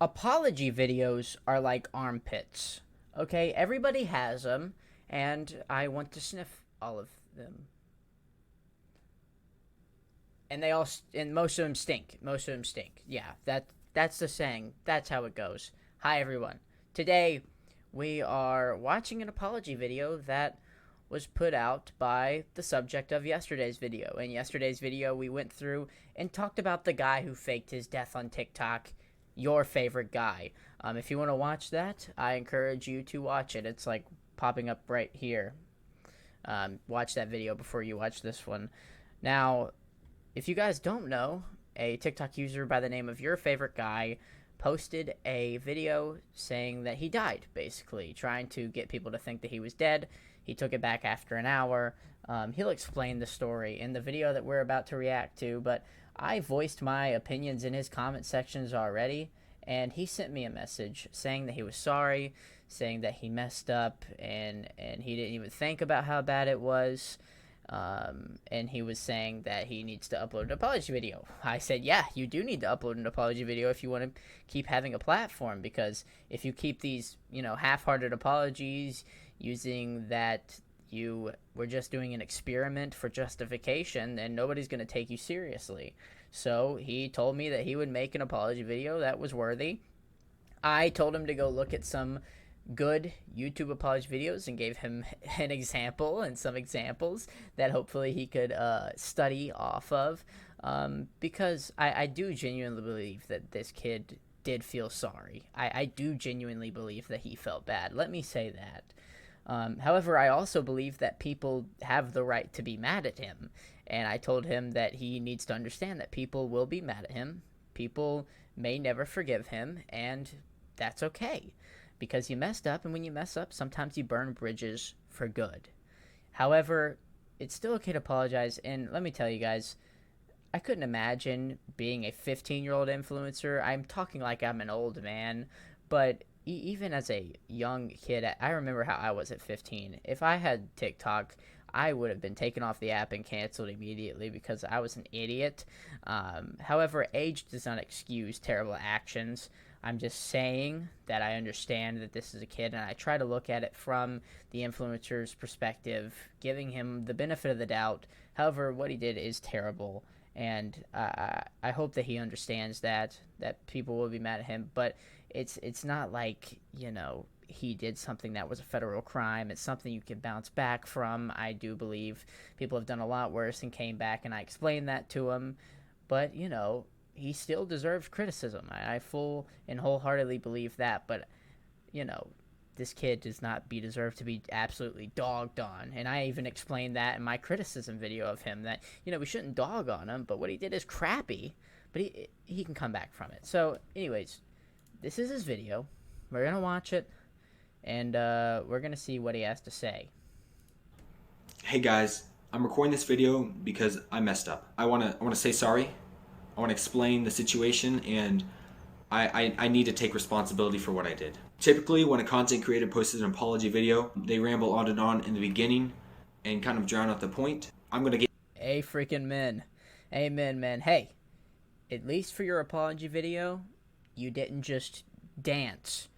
Apology videos are like armpits. Okay, everybody has them, and I want to sniff all of them. And most of them stink. Most of them stink. Yeah, that's the saying. That's how it goes. Hi everyone. Today we are watching an apology video that was put out by the subject of yesterday's video. In yesterday's video, we went through and talked about the guy who faked his death on TikTok, your favorite guy. If you want to watch that, I encourage you to watch it. It's like popping up right here. Watch that video before you watch this one. Now, if you guys don't know, a TikTok user by the name of your favorite guy posted a video saying that he died, basically, trying to get people to think that he was dead. He took it back after an hour. He'll explain the story in the video that we're about to react to, but I voiced my opinions in his comment sections already, and he sent me a message saying that he was sorry, saying that he messed up, and he didn't even think about how bad it was. And he was saying that he needs to upload an apology video. I said, yeah, you do need to upload an apology video if you want to keep having a platform, because if you keep these, half-hearted apologies using that you were just doing an experiment for justification, then nobody's going to take you seriously. So he told me that he would make an apology video that was worthy. I told him to go look at some good YouTube apology videos and gave him an example and some examples that hopefully he could study off of, because I do genuinely believe that this kid did feel sorry. I do genuinely believe that he felt bad. Let me say that. However, I also believe that people have the right to be mad at him, and I told him that he needs to understand that people will be mad at him. People may never forgive him, and that's okay, because you messed up, and when you mess up, sometimes you burn bridges for good. However, it's still okay to apologize, and let me tell you guys, I couldn't imagine being a 15-year-old influencer. I'm talking like I'm an old man, but even as a young kid, I remember how I was at 15. If I had TikTok, I would have been taken off the app and canceled immediately because I was an idiot. However, age does not excuse terrible actions. I'm just saying that I understand that this is a kid, and I try to look at it from the influencer's perspective, giving him the benefit of the doubt. However, what he did is terrible, and I hope that he understands that people will be mad at him, but it's not like, he did something that was a federal crime. It's something you can bounce back from. I do believe people have done a lot worse and came back, and I explained that to him, but, he still deserves criticism. I full and wholeheartedly believe that, but, this kid does not deserve to be absolutely dogged on. And I even explained that in my criticism video of him, that, we shouldn't dog on him, but what he did is crappy, but he can come back from it. So, anyways, this is his video. We're going to watch it, and we're going to see what he has to say. Hey guys, I'm recording this video because I messed up. I want to say sorry. I want to explain the situation, and I need to take responsibility for what I did. Typically, when a content creator posts an apology video, they ramble on and on in the beginning and kind of drown out the point. I'm going to get... Hey, freaking men. Amen, man. Hey, at least for your apology video, you didn't just dance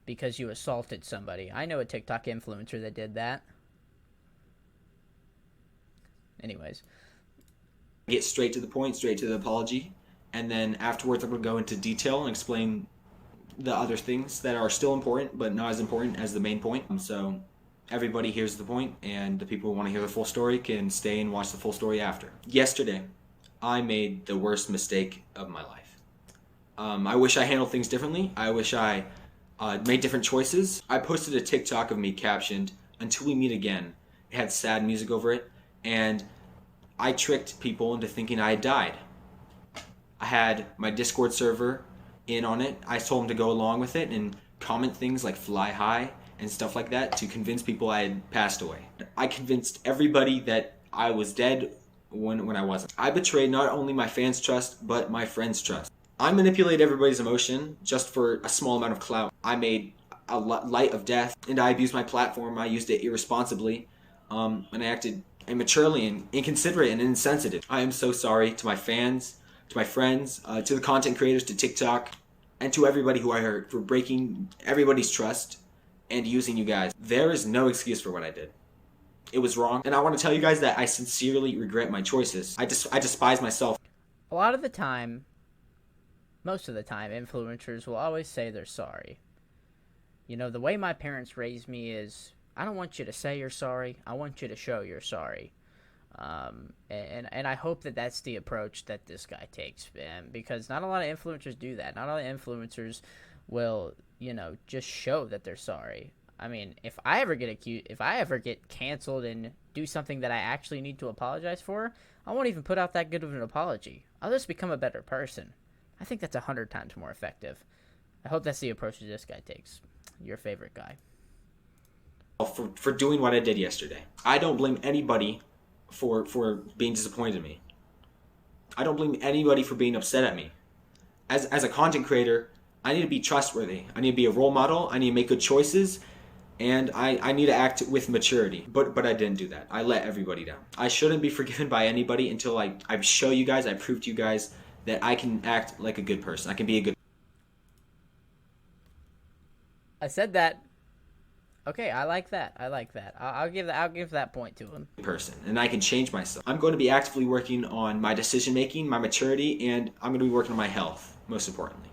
because you assaulted somebody. I know a TikTok influencer that did that. Anyways. Get straight to the point, straight to the apology, and then afterwards I'm going to go into detail and explain the other things that are still important but not as important as the main point. So everybody hears the point, and the people who want to hear the full story can stay and watch the full story after. Yesterday, I made the worst mistake of my life. I wish I handled things differently. I wish I made different choices. I posted a TikTok of me captioned, "Until we meet again." It had sad music over it, and I tricked people into thinking I had died. I had my Discord server in on it. I told them to go along with it and comment things like "fly high" and stuff like that to convince people I had passed away. I convinced everybody that I was dead when I wasn't. I betrayed not only my fans' trust, but my friends' trust. I manipulated everybody's emotion just for a small amount of clout. I made a light of death, and I abused my platform. I used it irresponsibly, and I acted immaturely and inconsiderate and insensitive. I am so sorry to my fans, to my friends, to the content creators, to TikTok, and to everybody who I hurt for breaking everybody's trust and using you guys. There is no excuse for what I did. It was wrong, and I want to tell you guys that I sincerely regret my choices. I despise myself. A lot of the time, most of the time, influencers will always say they're sorry. You know, the way my parents raised me is, I don't want you to say you're sorry. I want you to show you're sorry. And I hope that that's the approach that this guy takes, because not a lot of influencers do that. Not a lot of influencers will, just show that they're sorry. I mean, if I ever get canceled and do something that I actually need to apologize for, I won't even put out that good of an apology. I'll just become a better person. I think that's 100 times more effective. I hope that's the approach that this guy takes. Your favorite guy. For doing what I did yesterday. I don't blame anybody for being disappointed in me. I don't blame anybody for being upset at me. As a content creator, I need to be trustworthy. I need to be a role model. I need to make good choices. And I need to act with maturity. But I didn't do that. I let everybody down. I shouldn't be forgiven by anybody until I show you guys, I prove to you guys that I can act like a good person. I can be a good I said that. Okay, I like that. I'll give that point to him. person, and I can change myself. I'm going to be actively working on my decision making, my maturity, and I'm going to be working on my health, most importantly.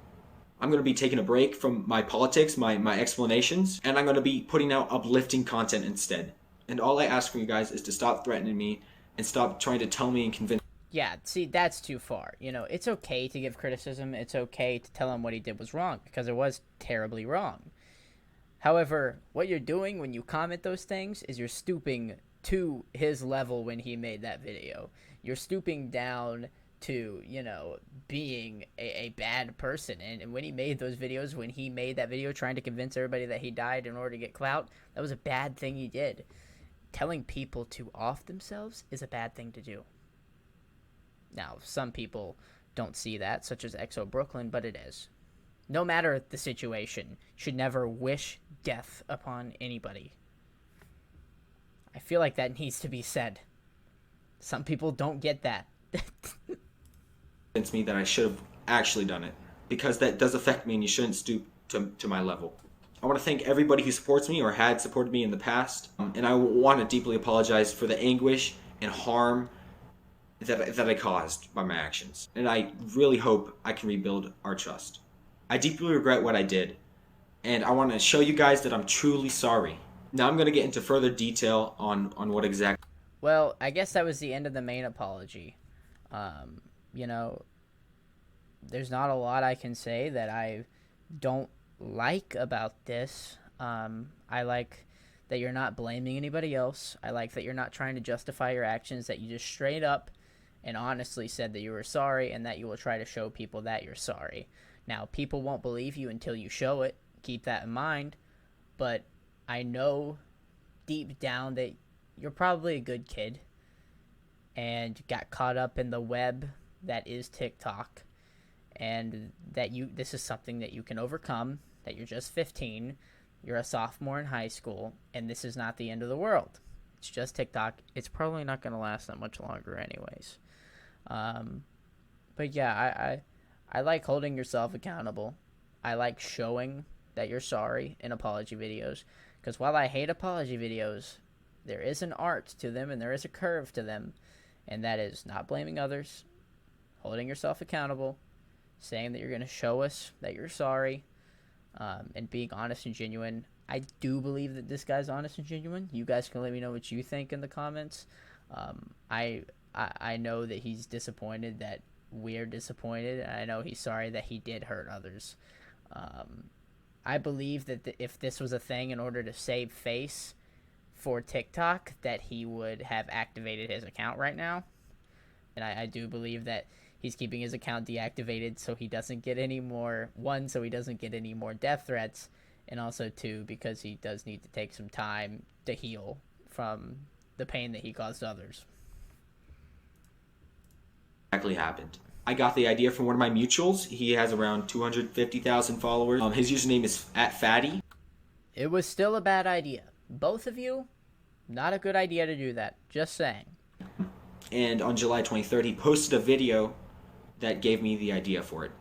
I'm going to be taking a break from my politics, my explanations, and I'm going to be putting out uplifting content instead. And all I ask from you guys is to stop threatening me and stop trying to tell me and convince. Yeah, see, that's too far. It's okay to give criticism. It's okay to tell him what he did was wrong, because it was terribly wrong. However, what you're doing when you comment those things is you're stooping to his level when he made that video. You're stooping down to, being a bad person. And when he made those videos, when he made that video trying to convince everybody that he died in order to get clout, that was a bad thing he did. Telling people to off themselves is a bad thing to do. Now, some people don't see that, such as EXO Brooklyn, but it is. No matter the situation, should never wish death upon anybody. I feel like that needs to be said. Some people don't get that. Convince me that I should have actually done it, because that does affect me and you shouldn't stoop to my level. I want to thank everybody who supports me or had supported me in the past, and I want to deeply apologize for the anguish and harm that I caused by my actions. And I really hope I can rebuild our trust. I deeply regret what I did, and I want to show you guys that I'm truly sorry. Now I'm going to get into further detail on what exactly. Well, I guess that was the end of the main apology. There's not a lot I can say that I don't like about this. I like that you're not blaming anybody else. I like that you're not trying to justify your actions, that you just straight up and honestly said that you were sorry and that you will try to show people that you're sorry. Now, people won't believe you until you show it. Keep that in mind. But I know deep down that you're probably a good kid and got caught up in the web that is TikTok, and that this is something that you can overcome, that you're just 15, you're a sophomore in high school, and this is not the end of the world. It's just TikTok. It's probably not going to last that much longer anyways. But yeah, I like holding yourself accountable. I like showing that you're sorry in apology videos, because while I hate apology videos, there is an art to them and there is a curve to them, and that is not blaming others, holding yourself accountable, saying that you're going to show us that you're sorry, and being honest and genuine. I do believe that this guy's honest and genuine. You guys can let me know what you think in the comments. I know that he's disappointed that we're disappointed, and I know he's sorry that he did hurt others. I believe that if this was a thing in order to save face for TikTok, that he would have activated his account right now. And I do believe that he's keeping his account deactivated so he doesn't get any more, one, so he doesn't get any more death threats, and also two, because he does need to take some time to heal from the pain that he caused others. Exactly happened. I got the idea from one of my mutuals. He has around 250,000 followers. His username is @fatty. It was still a bad idea. Both of you, not a good idea to do that. Just saying. And on July 23rd, he posted a video that gave me the idea for it.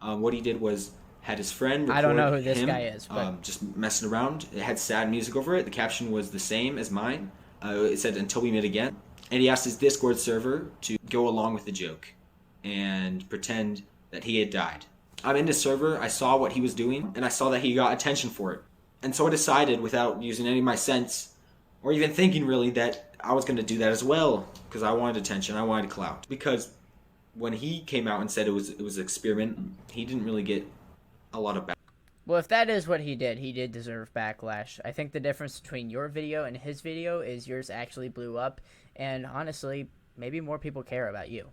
What he did was had his friend record I don't know who this him, guy is, but just messing around. It had sad music over it. The caption was the same as mine. It said, "Until we meet again." And he asked his Discord server to go along with the joke and pretend that he had died. I'm in the server, I saw what he was doing, and I saw that he got attention for it. And so I decided, without using any of my sense, or even thinking really, that I was going to do that as well, because I wanted attention, I wanted clout. Because when he came out and said it was an experiment, he didn't really get a lot of back. well, if that is what he did deserve backlash. I think the difference between your video and his video is yours actually blew up, and honestly, maybe more people care about you.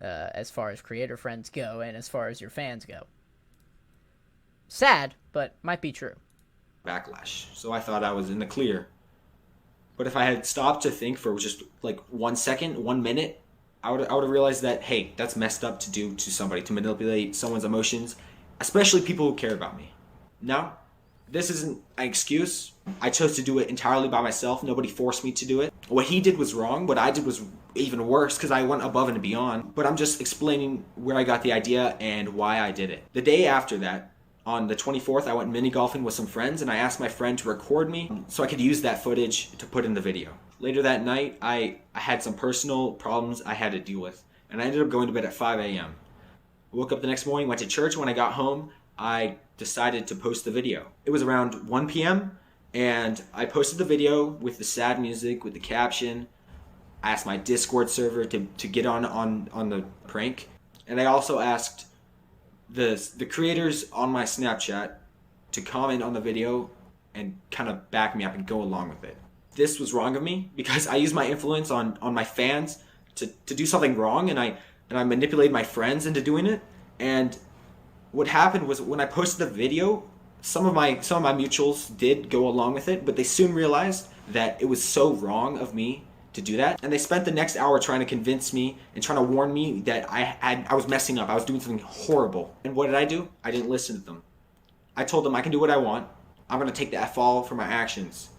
As far as creator friends go and as far as your fans go. Sad, but might be true. Backlash. So I thought I was in the clear. But if I had stopped to think for just like 1 second, 1 minute, I would have realized that, hey, that's messed up to do to somebody, to manipulate someone's emotions, especially people who care about me. Now, this isn't an excuse. I chose to do it entirely by myself. Nobody forced me to do it. What he did was wrong. What I did was even worse because I went above and beyond. But I'm just explaining where I got the idea and why I did it. The day after that, on the 24th, I went mini golfing with some friends, and I asked my friend to record me so I could use that footage to put in the video. Later that night, I had some personal problems I had to deal with, and I ended up going to bed at 5 a.m. I woke up the next morning, went to church. When I got home, I decided to post the video. It was around 1 p.m., and I posted the video with the sad music, with the caption. I asked my Discord server to get on the prank, and I also asked the creators on my Snapchat to comment on the video and kind of back me up and go along with it. This was wrong of me because I used my influence on my fans to do something wrong, and I manipulated my friends into doing it. And what happened was, when I posted the video, some of my mutuals did go along with it, but they soon realized that it was so wrong of me to do that, and they spent the next hour trying to convince me and trying to warn me that I was messing up, I was doing something horrible. And what did I do? I didn't listen to them. I told them I can do what I want. I'm going to take the fall for my actions.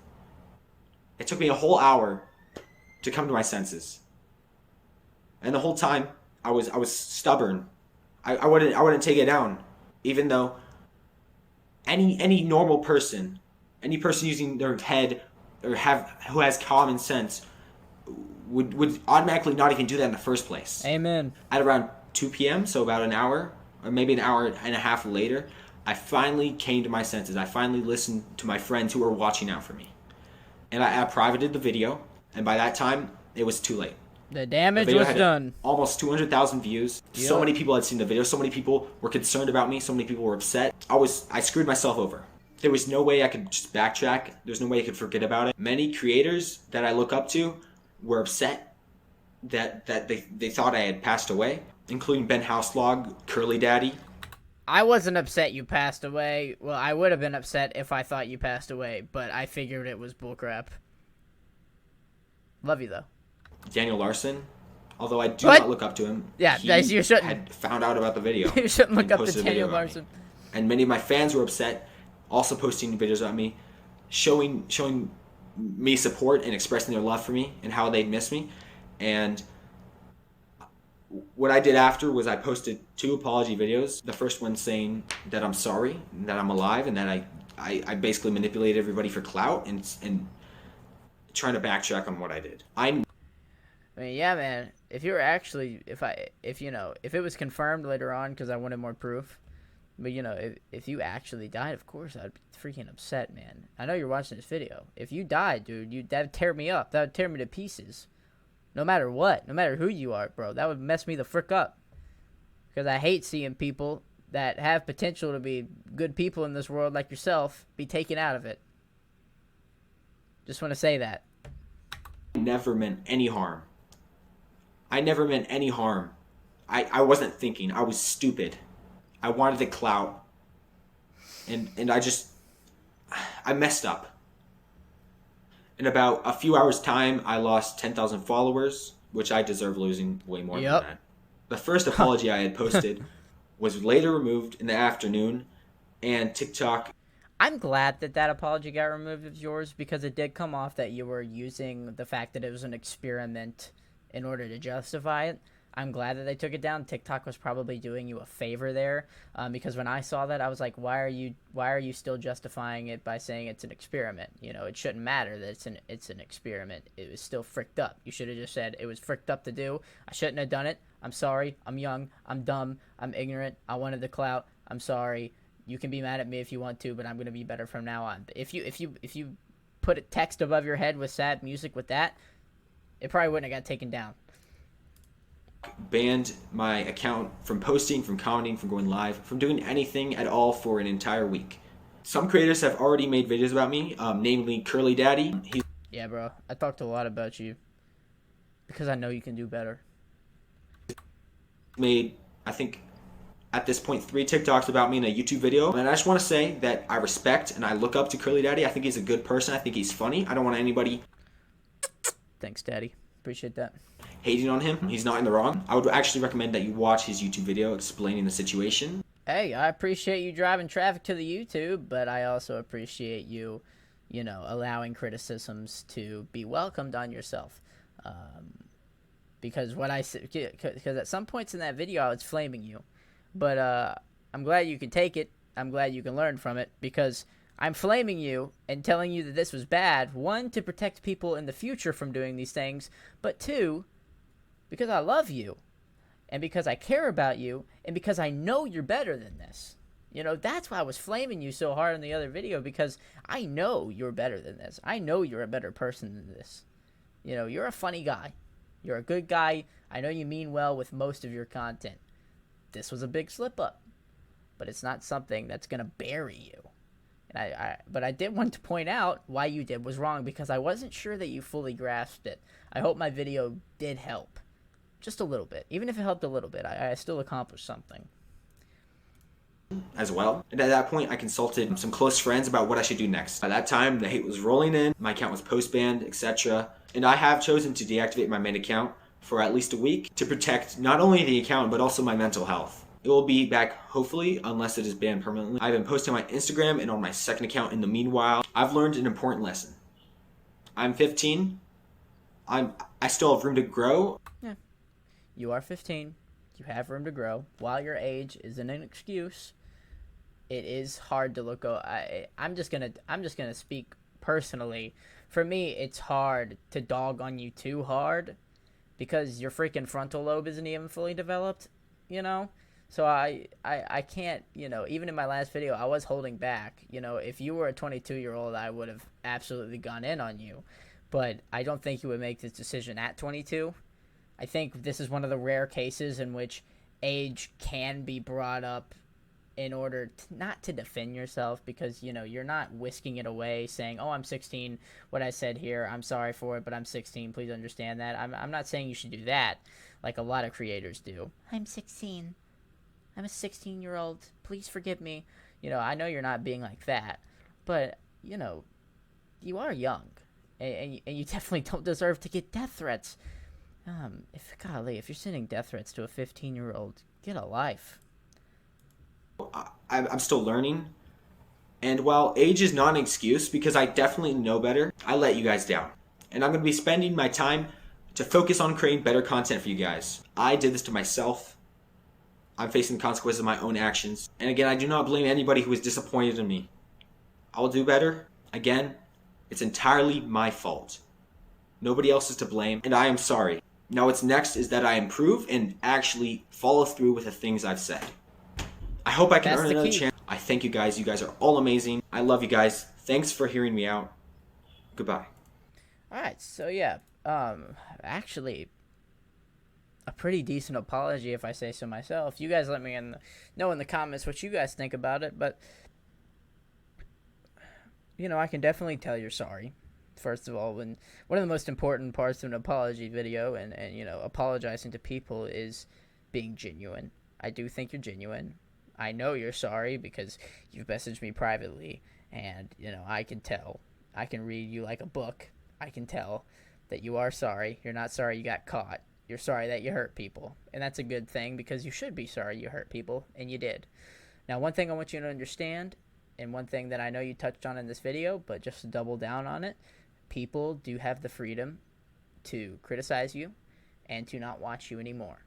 It took me a whole hour to come to my senses, and the whole time I was stubborn. I wouldn't take it down, even though any normal person, any person using their head or who has common sense would automatically not even do that in the first place. Amen. At around 2 p.m., so about an hour, or maybe an hour and a half later, I finally came to my senses. I finally listened to my friends who were watching out for me. And I privated the video, and by that time, it was too late. The damage video was had done. Almost 200,000 views. Yep. So many people had seen the video. So many people were concerned about me. So many people were upset. I screwed myself over. There was no way I could just backtrack. There's no way I could forget about it. Many creators that I look up to were upset that they thought I had passed away, including Ben Houselog, Curly Daddy. I wasn't upset you passed away. Well, I would have been upset if I thought you passed away, but I figured it was bullcrap. Love you, though. Daniel Larson, although I do What? not look up to him. Yeah, he you shouldn't. had found out about the video. You shouldn't look and up to posted a video Daniel about me. Larson. And many of my fans were upset, also posting videos about me, showing me support and expressing their love for me and how they'd miss me. And what I did after was I posted 2 apology videos. The first one saying that I'm sorry, that I'm alive, and that I basically manipulated everybody for clout and trying to backtrack on what I did. I mean, yeah, man. If you were actually, if it was confirmed later on, because I wanted more proof, but if you actually died, of course I'd be freaking upset, man. I know you're watching this video. If you died, dude, that'd tear me up. That would tear me to pieces. No matter what, no matter who you are, bro, that would mess me the frick up. Because I hate seeing people that have potential to be good people in this world like yourself be taken out of it. Just want to say that. Never meant any harm. I never meant any harm. I wasn't thinking. I was stupid. I wanted the clout. And I messed up. In about a few hours' time, I lost 10,000 followers, which I deserve losing way more than that. The first apology I had posted was later removed in the afternoon, and TikTok... I'm glad that apology got removed of yours, because it did come off that you were using the fact that it was an experiment in order to justify it. I'm glad that they took it down. TikTok was probably doing you a favor there, because when I saw that, I was like, why are you still justifying it by saying it's an experiment? You know, it shouldn't matter that it's an experiment. It was still fricked up. You should have just said it was fricked up to do. I shouldn't have done it. I'm sorry. I'm young. I'm dumb. I'm ignorant. I wanted the clout. I'm sorry. You can be mad at me if you want to, but I'm gonna be better from now on. If you put a text above your head with sad music with that, it probably wouldn't have got taken down. Banned my account from posting, from commenting, from going live, from doing anything at all for an entire week. Some creators have already made videos about me, namely Curly Daddy. He's Yeah, bro. I talked a lot about you because I know you can do better. made, I think, at this point, 3 TikToks about me in a YouTube video. And I just want to say that I respect and I look up to Curly Daddy. I think he's a good person. I think he's funny. I don't want anybody Thanks, Daddy. Appreciate that. hating on him. He's not in the wrong. I would actually recommend that you watch his YouTube video explaining the situation. Hey, I appreciate you driving traffic to the YouTube, but I also appreciate you, allowing criticisms to be welcomed on yourself. Because what I said, because at some points in that video I was flaming you, but I'm glad you can take it. I'm glad you can learn from it, because I'm flaming you and telling you that this was bad. 1, to protect people in the future from doing these things, but 2, because I love you, and because I care about you, and because I know you're better than this. That's why I was flaming you so hard in the other video, because I know you're better than this. I know you're a better person than this. You're a funny guy. You're a good guy. I know you mean well with most of your content. This was a big slip up, but it's not something that's going to bury you. But I did want to point out why you did was wrong, because I wasn't sure that you fully grasped it. I hope my video did help. Just a little bit. Even if it helped a little bit, I still accomplished something. As well. And at that point, I consulted some close friends about what I should do next. By that time, the hate was rolling in, my account was post-banned, etc. And I have chosen to deactivate my main account for at least a week to protect not only the account, but also my mental health. It will be back, hopefully, unless it is banned permanently. I've been posting on my Instagram and on my second account in the meanwhile. I've learned an important lesson. I'm 15. I still have room to grow. Yeah. You are 15. You have room to grow. While your age isn't an excuse, it is hard to look. I'm just gonna speak personally. For me, it's hard to dog on you too hard, because your freaking frontal lobe isn't even fully developed. So I can't. Even in my last video, I was holding back. If you were a 22-year-old, I would have absolutely gone in on you, but I don't think you would make this decision at 22. I think this is one of the rare cases in which age can be brought up in order not to defend yourself, because you're not whisking it away saying, oh, I'm 16, what I said here, I'm sorry for it, but I'm 16, please understand that. I'm not saying you should do that like a lot of creators do. I'm 16, I'm a 16-year-old, please forgive me. I know you're not being like that, but you are young, and you definitely don't deserve to get death threats. If you're sending death threats to a 15-year-old, get a life. I'm still learning. And while age is not an excuse, because I definitely know better, I let you guys down. And I'm going to be spending my time to focus on creating better content for you guys. I did this to myself. I'm facing the consequences of my own actions. And again, I do not blame anybody who is disappointed in me. I will do better. Again, it's entirely my fault. Nobody else is to blame, and I am sorry. Now what's next is that I improve and actually follow through with the things I've said. I hope I can earn another chance. I thank you guys. You guys are all amazing. I love you guys. Thanks for hearing me out. Goodbye. Alright, so yeah. Actually, a pretty decent apology, if I say so myself. You guys let me know in the comments what you guys think about it, but I can definitely tell you're sorry. First of all, when one of the most important parts of an apology video and apologizing to people is being genuine. I do think you're genuine. I know you're sorry because you've messaged me privately, and I can tell. I can read you like a book. I can tell that you are sorry. You're not sorry you got caught. You're sorry that you hurt people, and that's a good thing, because you should be sorry you hurt people, and you did. Now, one thing I want you to understand, and one thing that I know you touched on in this video, but just to double down on it, people do have the freedom to criticize you and to not watch you anymore.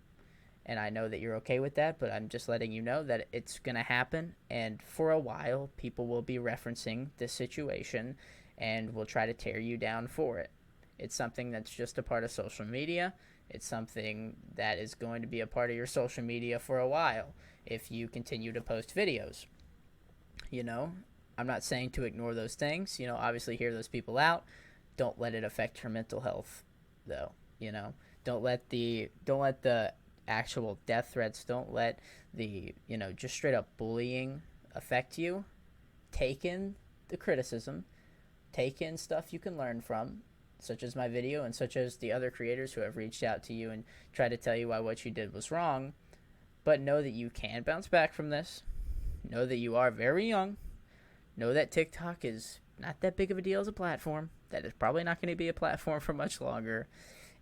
and I know that you're okay with that, but I'm just letting you know that it's going to happen. And for a while, people will be referencing this situation and will try to tear you down for it. It's something that's just a part of social media. It's something that is going to be a part of your social media for a while if you continue to post videos. You know, I'm not saying to ignore those things. Obviously hear those people out. Don't let it affect your mental health, though. Don't let the actual death threats, don't let the just straight up bullying affect you. Take in the criticism, take in stuff you can learn from, such as my video and such as the other creators who have reached out to you and tried to tell you why what you did was wrong. But know that you can bounce back from this. Know that you are very young. Know that TikTok is not that big of a deal as a platform. That is probably not going to be a platform for much longer.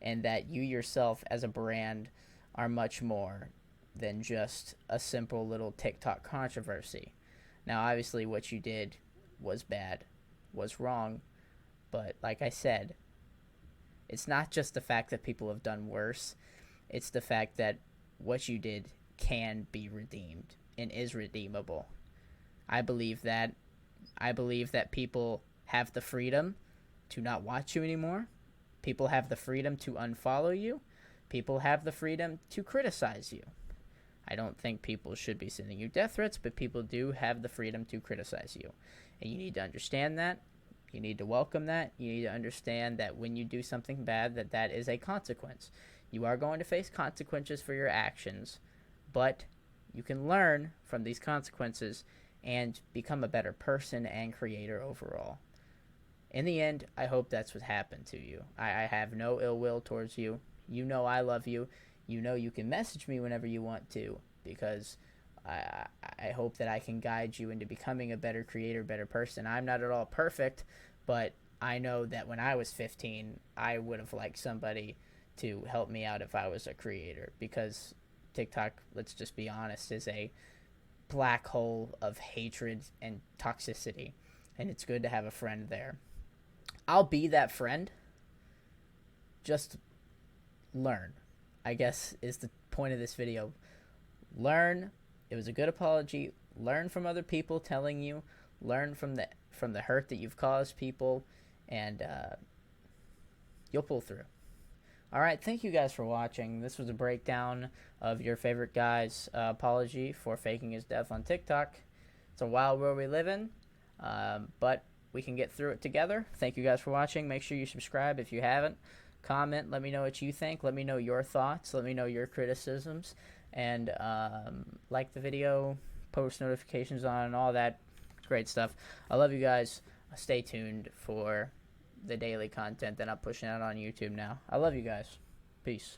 And that you yourself as a brand are much more than just a simple little TikTok controversy. Now, obviously, what you did was bad, was wrong. But like I said, it's not just the fact that people have done worse. It's the fact that what you did can be redeemed and is redeemable. I believe that. I believe that people have the freedom to not watch you anymore. People have the freedom to unfollow you. People have the freedom to criticize you. I don't think people should be sending you death threats, but people do have the freedom to criticize you. And you need to understand that. You need to welcome that. You need to understand that when you do something bad, that is a consequence. You are going to face consequences for your actions, but you can learn from these consequences and become a better person and creator overall. In the end, I hope that's what happened to you. I have no ill will towards you. You know I love you. You know you can message me whenever you want to, because I hope that I can guide you into becoming a better creator, better person. I'm not at all perfect, but I know that when I was 15, I would have liked somebody to help me out if I was a creator, because TikTok, let's just be honest, is a black hole of hatred and toxicity, and it's good to have a friend there. I'll be that friend. Just learn, I guess, is the point of this video. Learn. It was a good apology. Learn from other people telling you. Learn from the hurt that you've caused people, and you'll pull through. All right, thank you guys for watching. This was a breakdown of your favorite guy's apology for faking his death on TikTok. It's a wild world we live in, but we can get through it together. Thank you guys for watching. Make sure you subscribe if you haven't. Comment. Let me know what you think. Let me know your thoughts. Let me know your criticisms. And like the video, post notifications on, and all that great stuff. I love you guys. Stay tuned for the daily content that I'm pushing out on YouTube now. I love you guys. Peace.